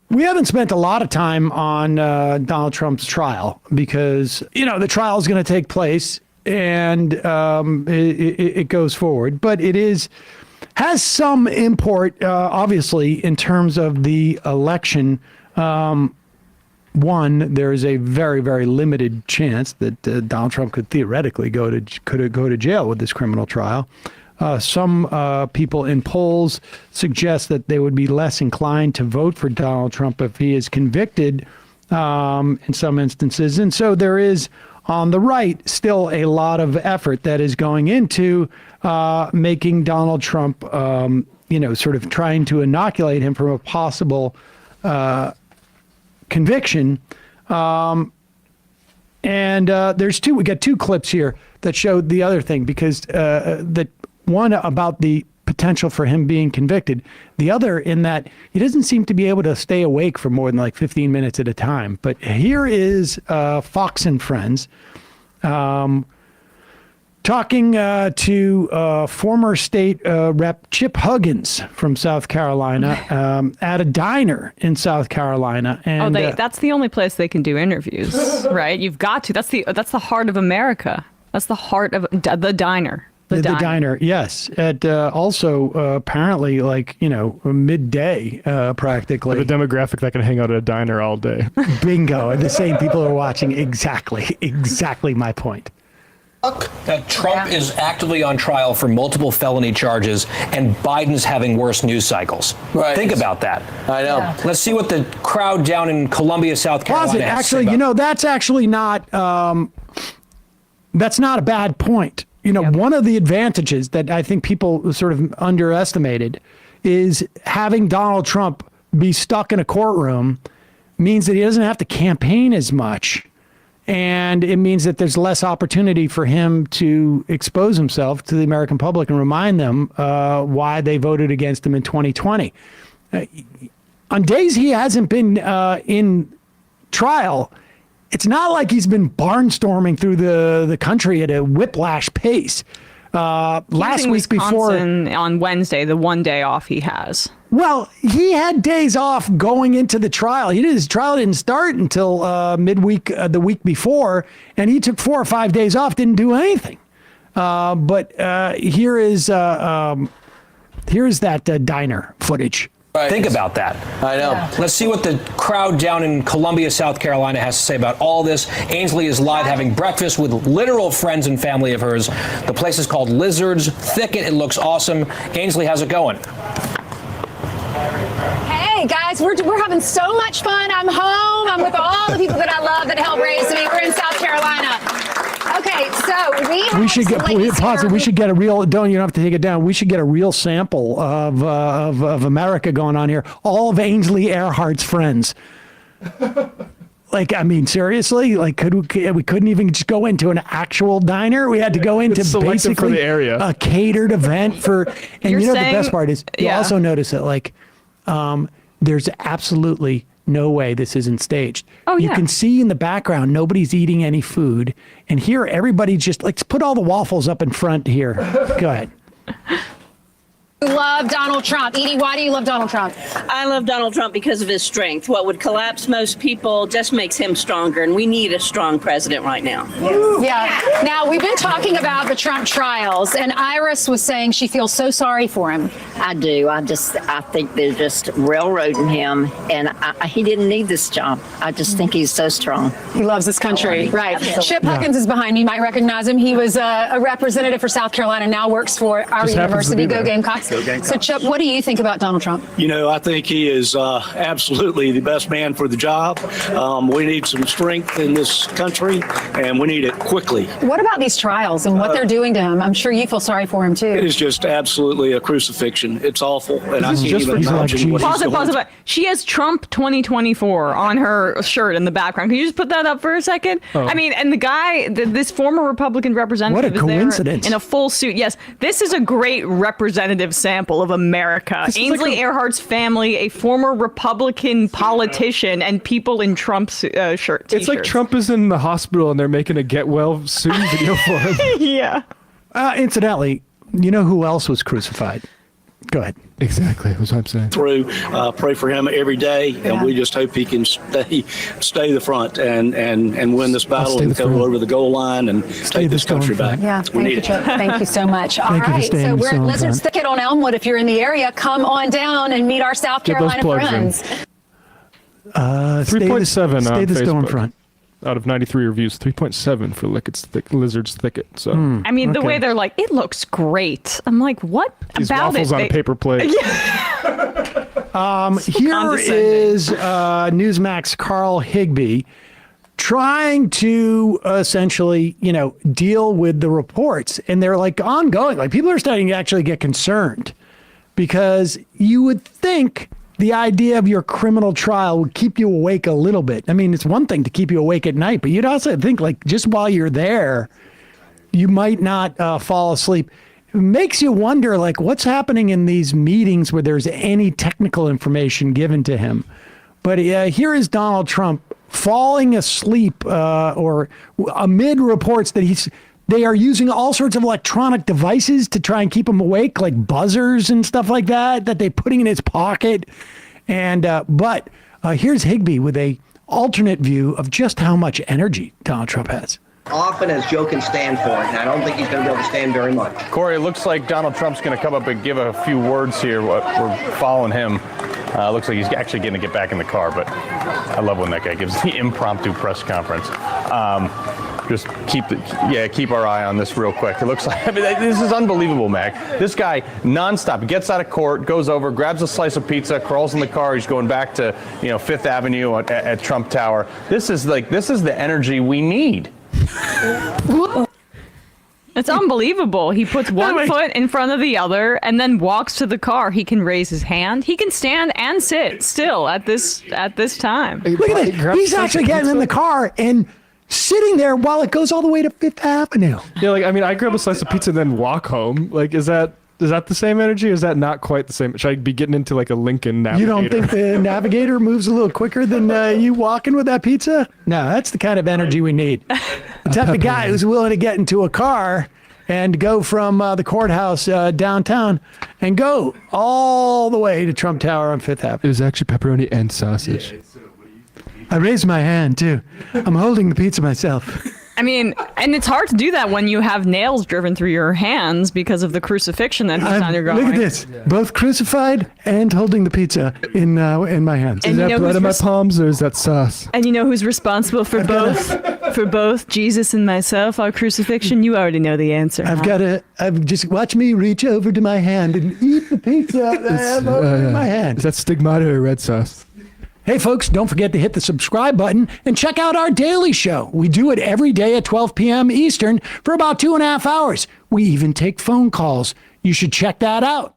We haven't spent a lot of time on Donald Trump's trial because, the trial is going to take place and it goes forward. But it has some import, obviously, in terms of the election. One, there is a very, very limited chance that Donald Trump could theoretically go to jail with this criminal trial. Some people in polls suggest that they would be less inclined to vote for Donald Trump if he is convicted in some instances. And so there is, on the right, still a lot of effort that is going into making Donald Trump, sort of trying to inoculate him from a possible conviction. And we got two clips here that show the other thing, because that one about the potential for him being convicted, the other in that he doesn't seem to be able to stay awake for more than like 15 minutes at a time. But here is Fox and Friends talking to former state rep Chip Huggins from South Carolina at a diner in South Carolina. And that's the only place they can do interviews, right? You've got to. That's the heart of America. That's the heart of the diner. The diner, yes. At also apparently midday, practically. The demographic that can hang out at a diner all day. Bingo. The same people are watching. Exactly my point. That Trump is actively on trial for multiple felony charges, and Biden's having worse news cycles. Right. Think about that. I know. Yeah. Let's see what the crowd down in Columbia, South Carolina has to say about that's actually not that's not a bad point. One of the advantages that I think people sort of underestimated is having Donald Trump be stuck in a courtroom means that he doesn't have to campaign as much. And it means that there's less opportunity for him to expose himself to the American public and remind them why they voted against him in 2020. On days he hasn't been in trial, it's not like he's been barnstorming through the country at a whiplash pace. Last week before on Wednesday, the one day off he has. Well, he had days off going into the trial. His trial didn't start until midweek the week before, and he took 4 or 5 days off, didn't do anything. But here is that diner footage. Right. Think about that. I know. Yeah. Let's see what the crowd down in Columbia, South Carolina has to say about all this. Ainsley is live having breakfast with literal friends and family of hers. The place is called Lizard's Thicket. It looks awesome. Ainsley, how's it going? Hey guys, we're having so much fun. I'm home. I'm with all the people that I love that helped raise me. We're in South Carolina. Okay, so we should get a real. You don't have to take it down. We should get a real sample of America going on here. All of Ainsley Earhart's friends. Seriously? We couldn't even just go into an actual diner. We had to go into basically for the area. A catered event for. And the best part is you also notice that there's absolutely no way this isn't staged. You can see in the background, nobody's eating any food. And here, everybody just, let's put all the waffles up in front here. Go ahead. You love Donald Trump. Edie, why do you love Donald Trump? I love Donald Trump because of his strength. What would collapse most people just makes him stronger, and we need a strong president right now. Yeah. Now, we've been talking about the Trump trials, and Iris was saying she feels so sorry for him. I do. I think they're just railroading him, and he didn't need this job. I just think he's so strong. He loves this country. Right. Absolutely. Chip Huggins is behind me. You might recognize him. He was a representative for South Carolina, now works for our university. Go Gamecocks. So, Chip, what do you think about Donald Trump? I think he is absolutely the best man for the job. We need some strength in this country, and we need it quickly. What about these trials and what they're doing to him? I'm sure you feel sorry for him, too. It is just absolutely a crucifixion. It's awful, and I can't even imagine what he's going through. She has Trump 2024 on her shirt in the background. Can you just put that up for a second? Oh. I mean, and the guy, this former Republican representative is there in a full suit. Yes, this is a great representative sample of America. Ainsley Earhart's family, a former Republican politician, and people in Trump's shirt. It's like Trump is in the hospital and they're making a get well soon video for him. Yeah. Incidentally, you know who else was crucified? Go ahead. Exactly. That's what I'm saying. through. Pray for him every day, and we just hope he can stay the front and win this battle and go over the goal line and take this country back. Yeah, thank you, Chip. Thank you so much. All right, so we're at Lizard's Thicket on Elmwood. If you're in the area, come on down and meet our South Carolina friends. 3.7 on Stay the Facebook. Stormfront. Out of 93 reviews, 3.7 for Lizard's Thicket. So I mean, the way they're like, it looks great. I'm like, what these about waffles it? on a paper plate. Here is Newsmax Carl Higbie trying to essentially, deal with the reports. And they're like ongoing. Like people are starting to actually get concerned because you would think the idea of your criminal trial would keep you awake a little bit. I mean, it's one thing to keep you awake at night, but you'd also think like just while you're there, you might not fall asleep. It makes you wonder like what's happening in these meetings where there's any technical information given to him. But here is Donald Trump falling asleep or amid reports that they are using all sorts of electronic devices to try and keep him awake, like buzzers and stuff like that they're putting in his pocket. And but here's Higbie with a alternate view of just how much energy Donald Trump has. Often as Joe can stand for it, and I don't think he's going to be able to stand very much. Corey, it looks like Donald Trump's going to come up and give a few words here. We're following him. Looks like he's actually going to get back in the car, but I love when that guy gives the impromptu press conference. Just keep our eye on this real quick. It looks like, this is unbelievable, Mac. This guy nonstop gets out of court, goes over, grabs a slice of pizza, crawls in the car. He's going back to, Fifth Avenue at Trump Tower. This is the energy we need. It's unbelievable. He puts one foot in front of the other and then walks to the car. He can raise his hand. He can stand and sit still at this time. Look at this. He's actually getting in the car and sitting there while it goes all the way to Fifth Avenue. Yeah, I grab a slice of pizza and then walk home. Is that the same energy? Or is that not quite the same? Should I be getting into a Lincoln Navigator? You don't think the Navigator moves a little quicker than you walking with that pizza? No, that's the kind of energy we need. The type of guy who's willing to get into a car and go from the courthouse downtown and go all the way to Trump Tower on Fifth Avenue. It was actually pepperoni and sausage. I raised my hand, too. I'm holding the pizza myself. I mean, and it's hard to do that when you have nails driven through your hands because of the crucifixion that he's undergoing. Look at this. Both crucified and holding the pizza in my hands. Is that blood in my palms or is that sauce? And you know who's responsible for both Jesus and myself, our crucifixion? You already know the answer. I've just watch me reach over to my hand and eat the pizza that I have over in my hand. Is that stigmata or red sauce? Hey, folks, don't forget to hit the subscribe button and check out our daily show. We do it every day at 12 p.m. Eastern for about 2.5 hours. We even take phone calls. You should check that out.